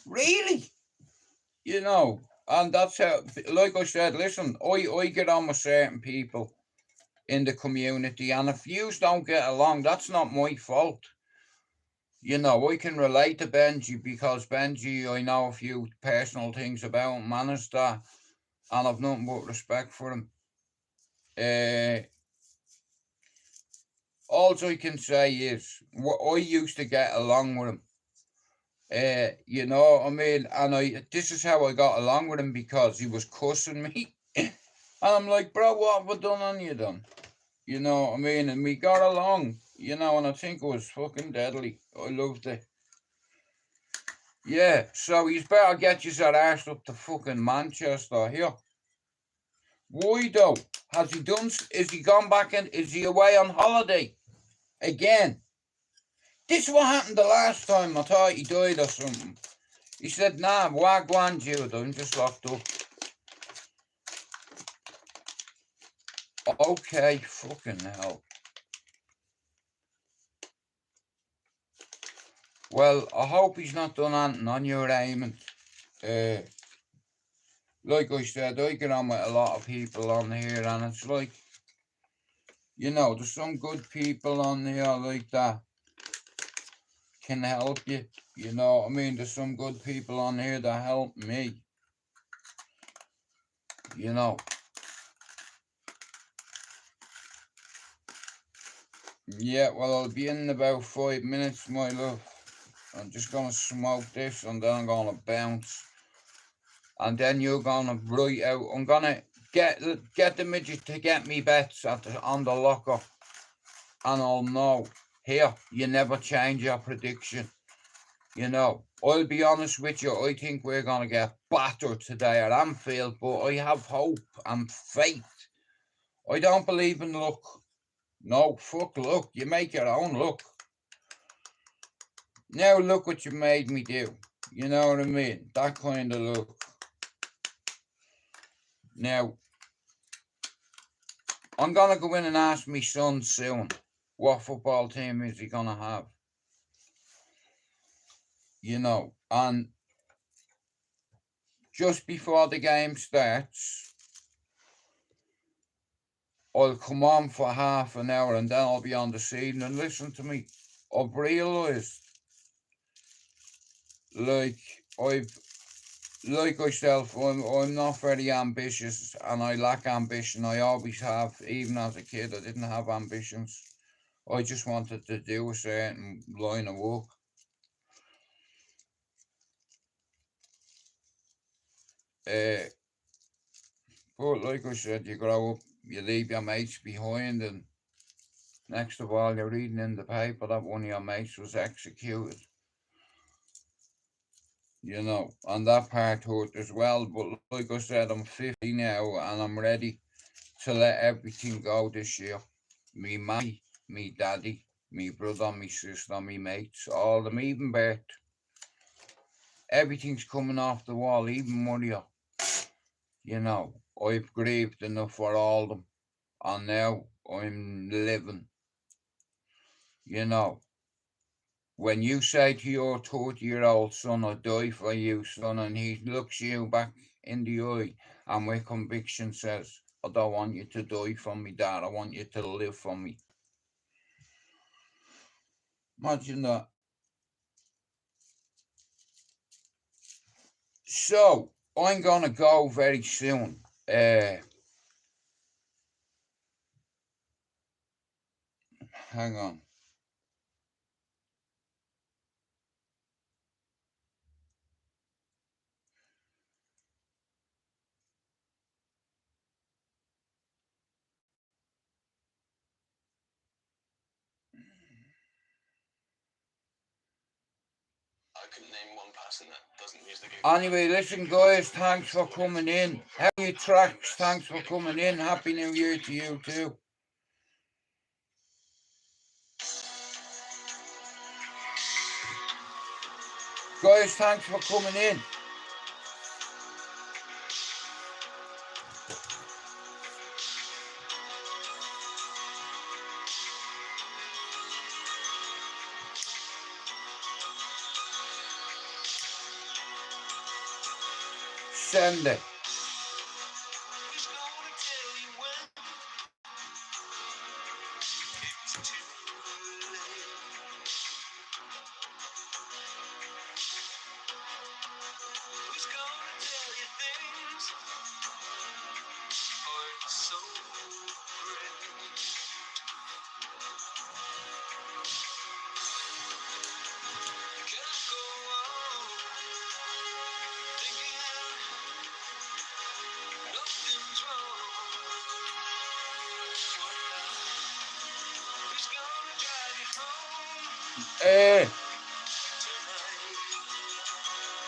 really? You know, and that's how, like I said, listen, I get on with certain people in the community, and if yous don't get along, that's not my fault. You know, I can relate to Benji, because Benji, I know a few personal things about him, and that, and I've nothing but respect for him. All I can say is, I used to get along with him. You know what I mean? And this is how I got along with him, because he was cussing me. And I'm like, bro, what have I done on you then? You know what I mean? And we got along, you know, and I think it was fucking deadly. I loved it. Yeah, so he's better get his arse up to fucking Manchester here. Why though? Has he done? Is he gone back and is he away on holiday again? This is what happened the last time. I thought he died or something. He said, nah, wagwan Jude, I'm just locked up. Okay, fucking hell. Well, I hope he's not done anything on your Raymond. Like I said, I get on with a lot of people on here, and it's like, you know, there's some good people on here like that can help you. You know what I mean? There's some good people on here that help me. You know. Yeah, well, I'll be in about 5 minutes, my love. I'm just gonna smoke this, and then I'm gonna bounce. And then you're gonna write out. I'm gonna get the midget to get me bets on the locker, and I'll know. Here, you never change your prediction. You know, I'll be honest with you. I think we're gonna get battered today at Anfield, but I have hope and faith. I don't believe in luck. No, fuck luck. You make your own luck. Now look what you made me do. You know what I mean? That kind of look. Now, I'm going to go in and ask my son soon, what football team is he going to have? You know, and just before the game starts, I'll come on for half an hour and then I'll be on the scene. And listen to me, I've realised, like myself, I'm not very ambitious, and I lack ambition. I always have. Even as a kid, I didn't have ambitions. I just wanted to do a certain line of work. But like I said, you grow up, you leave your mates behind, and next of all, you're reading in the paper that one of your mates was executed. You know, and that part hurt as well. But like I said, I'm 50 now, and I'm ready to let everything go this year. Me mommy, me daddy, me brother, me sister, me mates, all of them, even Bert. Everything's coming off the wall, even Maria. You know, I've grieved enough for all of them, and now I'm living. You know, when you say to your 30-year-old son, I die for you, son, and he looks you back in the eye and with conviction says, I don't want you to die for me, Dad, I want you to live for me. Imagine that. So, I'm going to go very soon. Hang on. I couldn't name one person that doesn't use the Google. Anyway, listen, guys, thanks for coming in. How are your tracks? Thanks for coming in. Happy New Year to you too. Guys, thanks for coming in. Send it.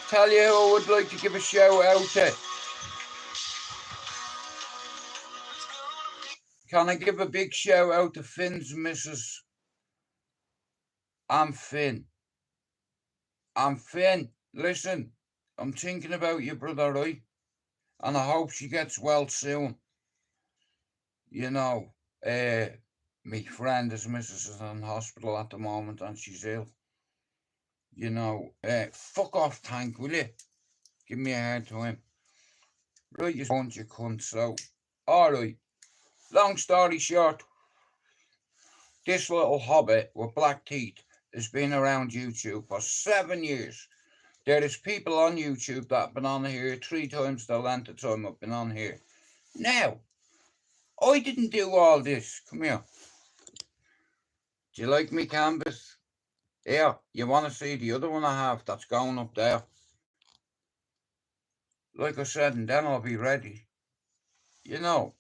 Tell you who I would like to give a shout out to. Can I give a big shout out to Finn's missus? I'm Finn. Listen, I'm thinking about you, brother, right? And I hope she gets well soon. You know, my friend, his missus, is in hospital at the moment and she's ill. You know, fuck off, Tank, will you? Give me a hand to him. Right, you bunch of cunts, so. Alright, long story short, this little hobbit with black teeth has been around YouTube for 7 years. There is people on YouTube that have been on here 3 times the length of time I've been on here. Now, I didn't do all this. Come here. Do you like me canvas? Here, you want to see the other one I have that's going up there? Like I said, and then I'll be ready. You know,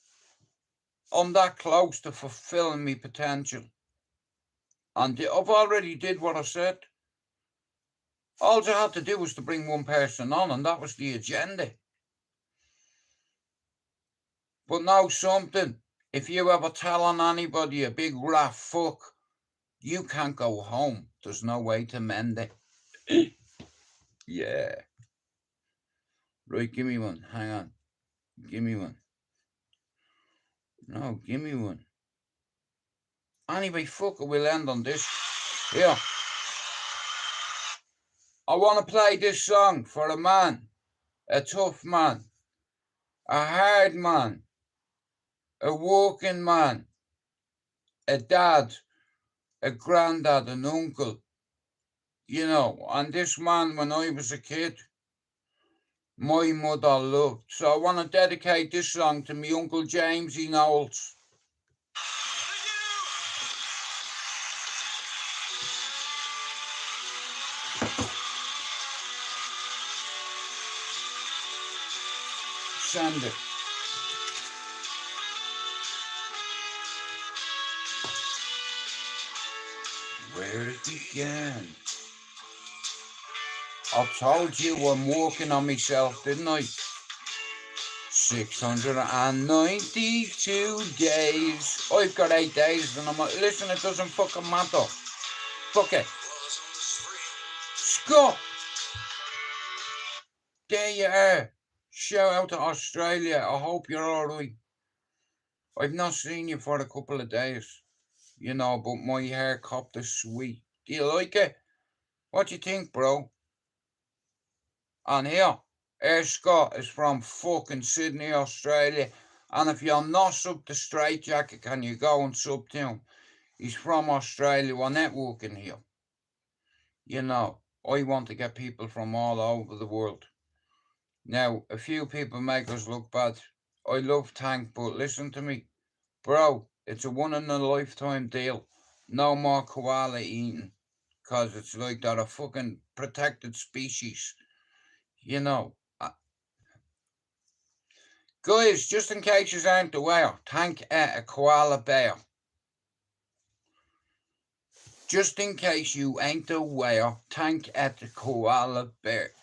I'm that close to fulfilling my potential. And I've already did what I said. All I had to do was to bring one person on, and that was the agenda. But now something, if you ever tell on anybody a big rat fuck, you can't go home. There's no way to mend it. Yeah. Right, give me one. Hang on. Give me one. No, give me one. Anyway, fuck it, we'll end on this. Here. I want to play this song for a man. A tough man. A hard man. A working man. A dad. A granddad. An uncle. You know, and this man, when I was a kid, my mother loved. So I want to dedicate this song to my Uncle Jamesy Knowles. Send it. Where it began. I told you I'm working on myself, didn't I? 692 days. I've got 8 days and I'm like, listen, it doesn't fucking matter. Fuck it. Scott! There you are. Shout out to Australia. I hope you're alright. I've not seen you for a couple of days. You know, but my hair copped is sweet. Do you like it? What do you think, bro? And here, Air Scott is from fucking Sydney, Australia. And if you're not sub to Straight Jacket, can you go and sub to him? He's from Australia. We're networking here. You know, I want to get people from all over the world. Now, a few people make us look bad. I love Tank, but listen to me. Bro, it's a one-in-a-lifetime deal. No more koala eating. Because it's like they're a fucking protected species. You know. Guys, just in case you aren't aware, Tank ate a koala bear. Just in case you ain't aware, Tank ate a koala bear.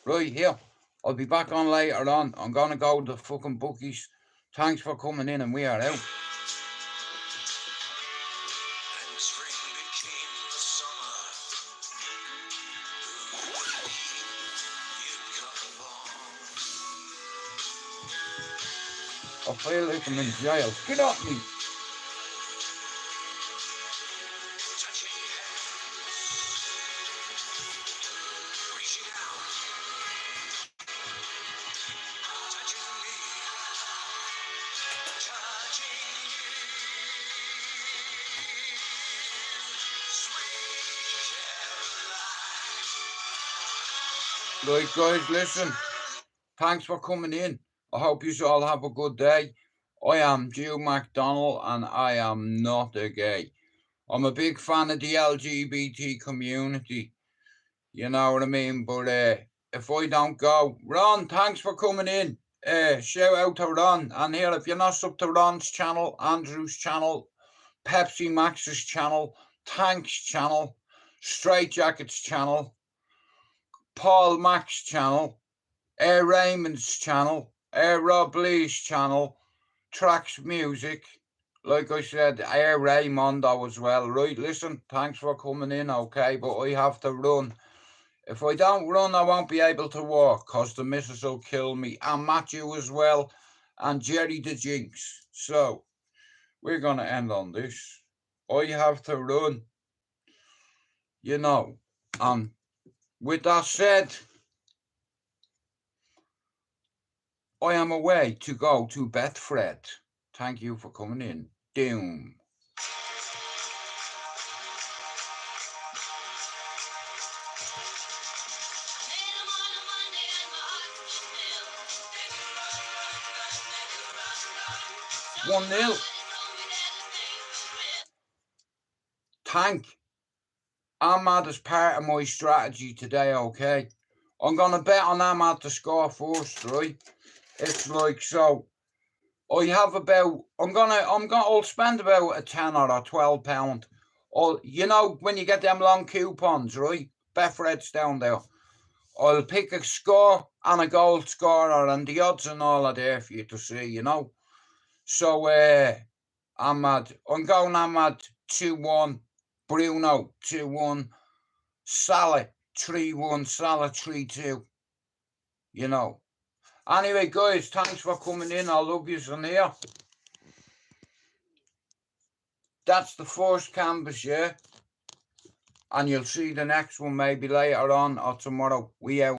Right, here. I'll be back on later on. I'm going to go to the fucking bookies. Thanks for coming in and we are out. I feel like I'm in jail. Get off me. Right, guys, listen. Thanks for coming in. I hope you all have a good day. I am Joe McDonald and I am not a gay. I'm a big fan of the LGBT community. You know what I mean? But if I don't go, Ron, thanks for coming in. Shout out to Ron. And here, if you're not sub to Ron's channel, Andrew's channel, Pepsi Max's channel, Tank's channel, Straight Jackets channel, Paul Mack's channel, Air Raymond's channel, Air Rob Lee's channel, Tracks Music, like I said, Air Raymondo as well. Right, listen, thanks for coming in, okay, but I have to run. If I don't run, I won't be able to walk, because the missus will kill me, and Matthew as well, and Jerry the Jinx. So, we're going to end on this. I have to run, you know, and with that said, I am away to go to Betfred. Thank you for coming in. Doom. One 0. Tank. Ahmad is part of my strategy today, okay? I'm going to bet on Ahmad to score first, right? It's like so. I have about, I'll spend about a 10 or a 12 pound. Or, you know, when you get them long coupons, right? Betfred's down there. I'll pick a score and a goal scorer, and the odds and all are there for you to see, you know. So, Ahmad, I'm going Ahmad 2-1, Bruno 2-1, Salah 3-1, Salah 3-2, you know. Anyway, guys, thanks for coming in. I love you from here. That's the first canvas, yeah? And you'll see the next one maybe later on or tomorrow. We out.